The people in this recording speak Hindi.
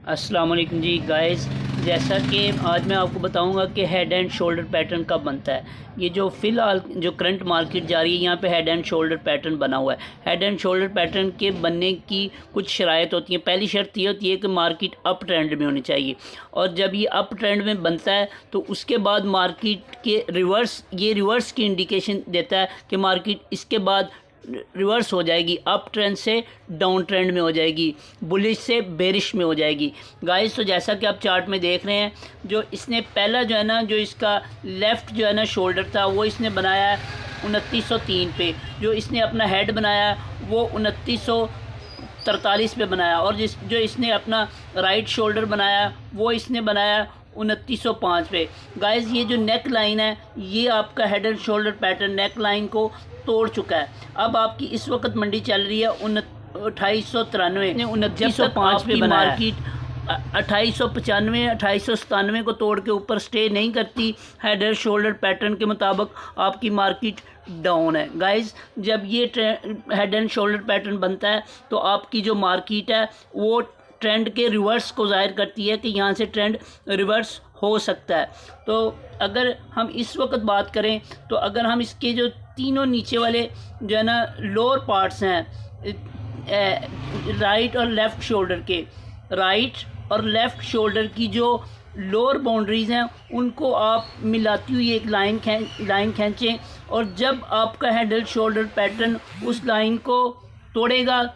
अस्सलाम वालेकुम जी गाइस। जैसा कि आज मैं आपको बताऊंगा कि हेड एंड शोल्डर पैटर्न कब बनता है। ये जो फ़िलहाल जो करंट मार्केट जा रही है, यहाँ पे हेड एंड शोल्डर पैटर्न बना हुआ है। हेड एंड शोल्डर पैटर्न के बनने की कुछ शराइत होती हैं। पहली शर्त ये होती है कि मार्केट अप ट्रेंड में होनी चाहिए, और जब ये अप ट्रेंड में बनता है तो उसके बाद मार्केट के रिवर्स की इंडिकेशन देता है कि मार्केट इसके बाद रिवर्स हो जाएगी, अप ट्रेंड से डाउन ट्रेंड में हो जाएगी, बुलिश से बेरिश में हो जाएगी। गाइस, तो जैसा कि आप चार्ट में देख रहे हैं, जो इसने पहला जो है ना, जो इसका लेफ़्ट जो है ना शोल्डर था, वो इसने बनाया है 2903 पे। जो इसने अपना हेड बनाया वो 2943 पे बनाया, और जो इसने अपना राइट शोल्डर बनाया वो इसने बनाया 2905 पे। गाइस, ये जो नेक लाइन है, ये आपका head and shoulder pattern neck line को तोड़ चुका है। अब आपकी इस वक्त मंडी चल रही है 2893, 2905 पे मार्केट 2895 2897 को तोड़ के ऊपर स्टे नहीं करती। हेड एंड शोल्डर पैटर्न के मुताबिक आपकी मार्केट डाउन है। गाइस, जब ये हेड एंड शोल्डर पैटर्न बनता है तो आपकी जो मार्केट है वो ट्रेंड के रिवर्स को ज़ाहिर करती है कि यहाँ से ट्रेंड रिवर्स हो सकता है। तो अगर हम इस वक्त बात करें तो अगर हम इसके जो तीनों नीचे वाले जो है ना लोअर पार्ट्स हैं, राइट और लेफ़्ट शोल्डर के, राइट और लेफ़्ट शोल्डर की जो लोअर बाउंड्रीज़ हैं उनको आप मिलाती हुई एक लाइन खींचें, और जब आपका हेड एंड शोल्डर पैटर्न उस लाइन को तोड़ेगा